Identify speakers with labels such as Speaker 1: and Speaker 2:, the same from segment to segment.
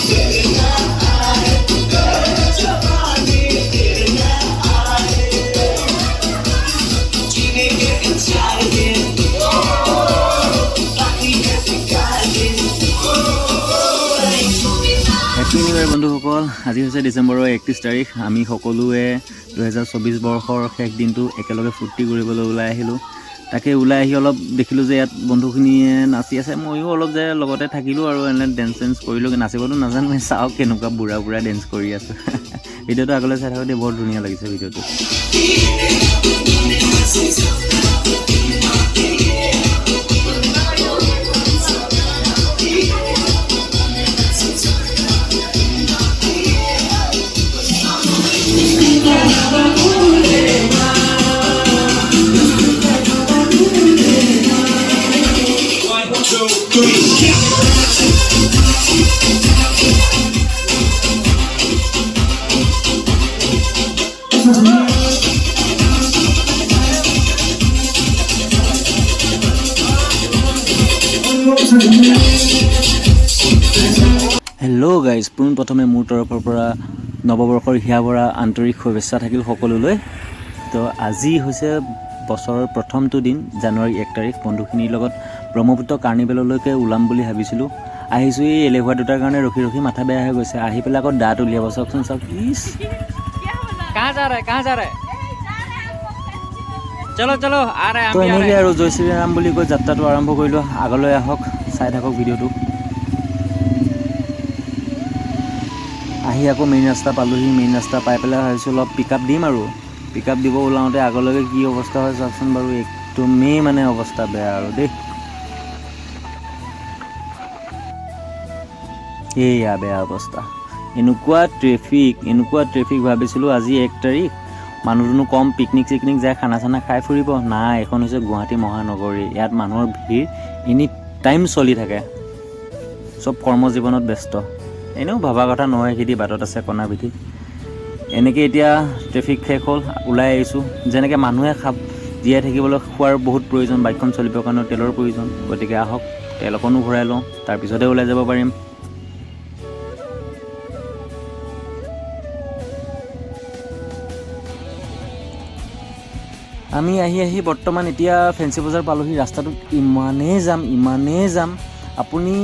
Speaker 1: Happy new ইয়াৰ বন্ধুসকল, আজি হৈছে ডিচেম্বৰৰ 31 তাৰিখ। আমি সকলোৱে 2024 বৰ্ষৰ শেষ দিনটো একেলগে ফূৰ্তি কৰিবলৈ ওলাই আহিলোঁ। তাকে ওলাই আহি অলপ দেখিলোঁ যে ইয়াত বন্ধুখিনিয়ে নাচি আছে, ময়ো অলপ যে লগতে থাকিলোঁ আৰু এনে ডেন্স চেন্স কৰিলোঁ। নাচিবতো নাজানো, চাওক কেনেকুৱা বুঢ়া বুঢ়া ডেন্স কৰি আছোঁ। ভিডিঅ'টো আগলৈ চাই থাকোঁতে বৰ ধুনীয়া লাগিছে ভিডিঅ'টো। হেল্ল' গাইজ, পোনপ্ৰথমে মোৰ তৰফৰ পৰা নৱবৰ্ষৰ হিয়াভৰা আন্তৰিক শুভেচ্ছা থাকিল সকলোলৈ। তো আজি হৈছে বছৰৰ প্ৰথমটো দিন, জানুৱাৰী 1 তাৰিখ। বন্ধুখিনিৰ লগত ব্ৰহ্মপুত্ৰ কাৰ্নিভেললৈকে ওলাম বুলি ভাবিছিলোঁ। আহিছোঁ এই এলেহুৱা দুটাৰ কাৰণে ৰখি ৰখি মাথা বেয়া হৈ গৈছে। আহি পেলাই আকৌ দাঁত উলিয়াব, চাওকচোন চাওক। তো এনেকৈ আৰু জয় শ্ৰীৰাম বুলি কৈ যাত্ৰাটো আৰম্ভ কৰিলোঁ। আগলৈ আহক, চাই থাকক ভিডিঅ'টো। আহি আকৌ মেইন ৰাস্তা পালোঁহি। মেইন ৰাস্তা পাই পেলাই ভাবিছোঁ অলপ পিক আপ দিম আৰু পিক আপ দিব ওলাওঁতে আগলৈকে কি অৱস্থা হয় চাওকচোন বাৰু। একদমেই মানে অৱস্থা বেয়া আৰু দেই, এয়া বেয়া অৱস্থা। এনেকুৱা ট্ৰেফিক ভাবিছিলোঁ আজি 1 তাৰিখ, মানুহজনো কম, পিকনিক চিকনিক যায়, খানা চানা খাই ফুৰিব। নাই, এখন হৈছে গুৱাহাটী মহানগৰী। ইয়াত মানুহৰ ভিৰ এনি টাইম চলি থাকে, চব কৰ্মজীৱনত ব্যস্ত। এনেও ভবা কথা নহয়, সেইদি বাটত আছে কণা বিধি। এনেকৈ এতিয়া ট্ৰেফিক শেষ হ'ল, ওলাই আহিছোঁ। যেনেকৈ মানুহে জীয়াই থাকিবলৈ খোৱাৰ বহুত প্ৰয়োজন, বাইকখন চলিবৰ কাৰণে তেলৰ প্ৰয়োজন। গতিকে আহক, তেল অকণো ভৰাই লওঁ, তাৰপিছতে ওলাই যাব পাৰিম। আমি আহি বৰ্তমান এতিয়া ফেঞ্চি বজাৰ পালোঁহি। ৰাস্তাটোত ইমানেই যাম। আপুনি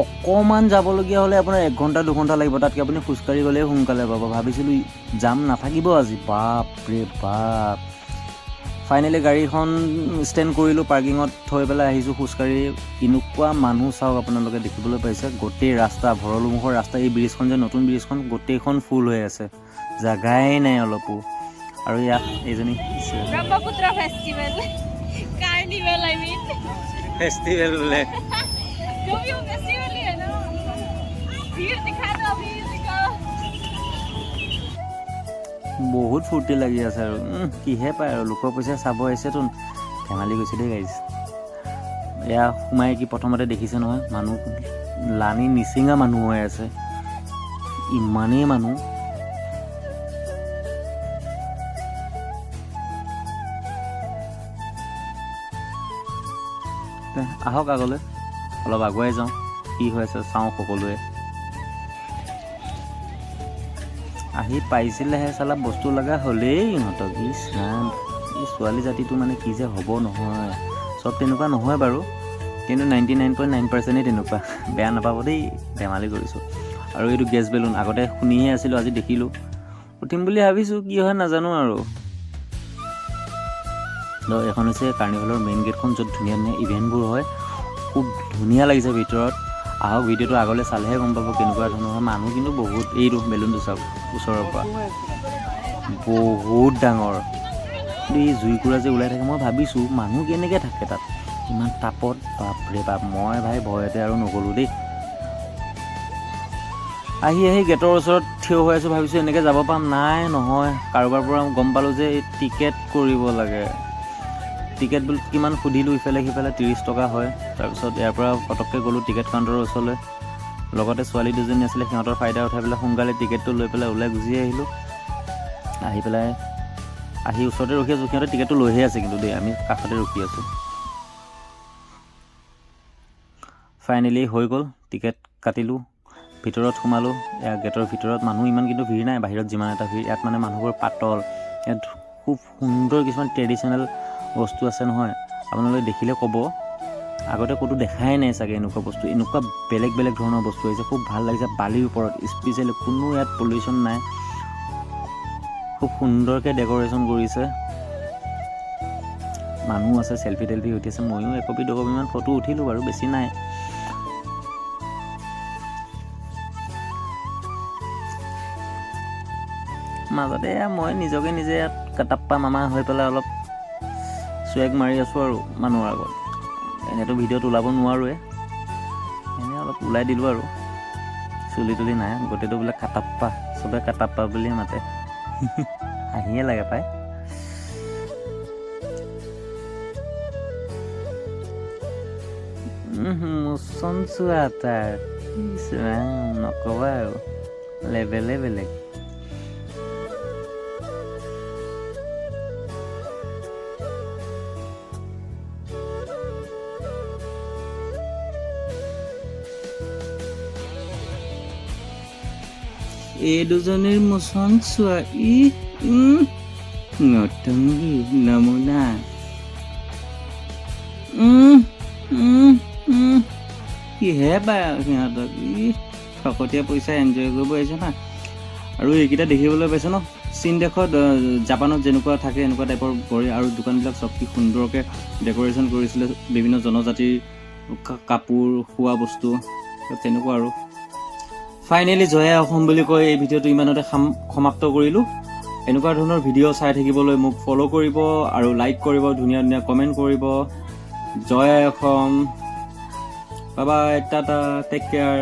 Speaker 1: অকণমান যাবলগীয়া হ'লে আপোনাৰ 1 ঘণ্টা 2 ঘণ্টা লাগিব, তাতকৈ আপুনি খোজকাঢ়ি গ'লেই সোনকালে পাব। ভাবিছিলোঁ জাম নাথাকিব আজি, বাপৰে বাপ। ফাইনেলি গাড়ীখন ষ্টেণ্ড কৰিলোঁ, পাৰ্কিঙত থৈ পেলাই আহিছোঁ খোজকাঢ়ি। এনেকুৱা মানুহ চাওক, আপোনালোকে দেখিবলৈ পাইছে। গোটেই ৰাস্তা, ভৰলুমুখৰ ৰাস্তা, এই ব্ৰিজখন যে নতুন ব্ৰিজখন, গোটেইখন ফুল হৈ আছে, জাগাই নাই অলপো। আৰু ইয়াত এইজনী
Speaker 2: ব্ৰহ্মপুত্ৰ ফেষ্টিভেল কাৰ্নিভেল
Speaker 1: ফেষ্টিভেল বোলে। বহুত ফূৰ্তি লাগি আছে আৰু কিহে পায় আৰু লোকৰ পইচা চাব আহিছেতো, ধেমালি গৈছে দেই গাইজ। এয়া সোমাই কি প্ৰথমতে দেখিছে নহয়, মানুহ লানি নিচিঙা মানুহ হৈ আছে, ইমানেই মানুহ। আহক আগলৈ অলপ আগুৱাই যাওঁ, কি হৈ আছে চাওঁ সকলোৱে। আহি পাইছিলেহে চালা, বস্তু লগা হ'লেই ইহঁতক। ইছৰাম, এই ছোৱালী জাতিটো মানে কি যে হ'ব নহয়। চব তেনেকুৱা নহয় বাৰু, কিন্তু 99.9%ই তেনেকুৱা। বেয়া নাপাব দেই, ধেমালি কৰিছোঁ। আৰু এইটো গেছ বেলুন আগতে শুনিহে আছিলোঁ, আজি দেখিলোঁ, উঠিম বুলি ভাবিছোঁ, কি হয় নাজানো আৰু। এখন হৈছে কাৰ্নিভেলৰ মেইন গেটখন, য'ত ধুনীয়া ধুনীয়া ইভেণ্টবোৰ হয়, খুব ধুনীয়া লাগিছে ভিতৰত। আহক, ভিডিঅ'টো আগলৈ চালেহে গম পাব কেনেকুৱা ধৰণৰ হয়। মানুহ কিন্তু বহুত, এইটো বেলুনটো চাওক ওচৰৰ পৰা, বহুত ডাঙৰ। এই জুইকুৰা যে ওলাই থাকে, মই ভাবিছোঁ মানুহ কেনেকৈ থাকে তাত ইমান তাপত। বাপৰে বাপ, মই ভাই ভয়তে আৰু নগ'লোঁ দেই। আহি গেটৰ ওচৰত থিয় হৈ আছোঁ, ভাবিছোঁ এনেকৈ যাব পাম, নাই নহয়। কাৰোবাৰ পৰা গম পালোঁ যে টিকেট কৰিব লাগে। টিকেট বুলি কিমান সুধিলোঁ, ইফালে সিফালে 30 টকা হয়। তাৰপিছত ইয়াৰ পৰা পটককৈ গ'লোঁ টিকেট কাউণ্টাৰৰ ওচৰলৈ। লগতে ছোৱালী দুজনী আছিলে, সিহঁতৰ ফাইদা উঠাই পেলাই সোনকালে টিকেটটো লৈ পেলাই ওলাই গুচি আহিলোঁ। আহি ওচৰতে ৰখি আছোঁ, সিহঁতে টিকেটটো লৈহে আছে কিন্তু দেই, আমি কাষতে ৰখি আছোঁ। ফাইনেলি হৈ গ'ল, টিকেট কাটিলোঁ। ভিতৰত সোমালোঁ। গেটৰ ভিতৰত মানুহ ইমান কিন্তু ভিৰ নাই, বাহিৰত যিমান এটা ভিৰ। ইয়াত মানে মানুহবোৰ পাতল, ইয়াত খুব সুন্দৰ কিছুমান ট্ৰেডিশ্যনেল বস্তু আছে নহয়, আপোনালোকে দেখিলে ক'ব আগতে ক'তো দেখাই নাই চাগে এনেকুৱা বস্তু। এনেকুৱা বেলেগ বেলেগ ধৰণৰ বস্তু আহিছে, খুব ভাল লাগিছে। বালিৰ ওপৰত স্পেচিয়েলি, কোনো ইয়াত পলিউশ্যন নাই, খুব সুন্দৰকৈ ডেক'ৰেশ্যন কৰিছে। মানুহ আছে, চেল্ফি টেল্ফি উঠিছে। ময়ো একপি দুকপিমান ফটো উঠিলোঁ বাৰু, বেছি নাই। মাজতে মই নিজকে নিজে ইয়াত কাটাপ্পা মামা হৈ পেলাই অলপ চুৱেগ মাৰি আছোঁ আৰু মানুহৰ আগত। এনেইতো ভিডিঅ'ত ওলাব নোৱাৰোৱে, এনেই অলপ ওলাই দিলোঁ আৰু। চুলি তুলি নাই, গোটেইটো বোলে কাটাপ্পা, চবে কাটাপ্পা বুলিয়ে মাতে। হাঁহিয়ে লাগে পাই। মোচন চোৱা তাৰ নক'বা আৰু, লেভেলে বেলেগ। এই দুজনীৰ মোচন চোৱা, নতুংগী নমুনা। কিহে পায় সিহঁতক, ফকতীয়া পইচা এনজয় কৰিব আহিছে না। আৰু এইকেইটা দেখিবলৈ পাইছে ন, চীন দেশত জাপানত যেনেকুৱা থাকে এনেকুৱা টাইপৰ ঘড়ী, আৰু দোকানবিলাক চব কি সুন্দৰকৈ ডেক'ৰেশ্যন কৰিছিলে, বিভিন্ন জনজাতিৰ কাপোৰ, খোৱা বস্তু, তেনেকুৱা আৰু। ফাইনেলি জয়া অসম বুলি কৈ এই ভিডিঅ'টো ইমানতে সমাপ্ত কৰিলোঁ। এনেকুৱা ধৰণৰ ভিডিঅ' চাই থাকিবলৈ মোক ফ'ল' কৰিব আৰু লাইক কৰিব, ধুনীয়া ধুনীয়া কমেণ্ট কৰিব। জয়া Assam, bye bye, tata, take care.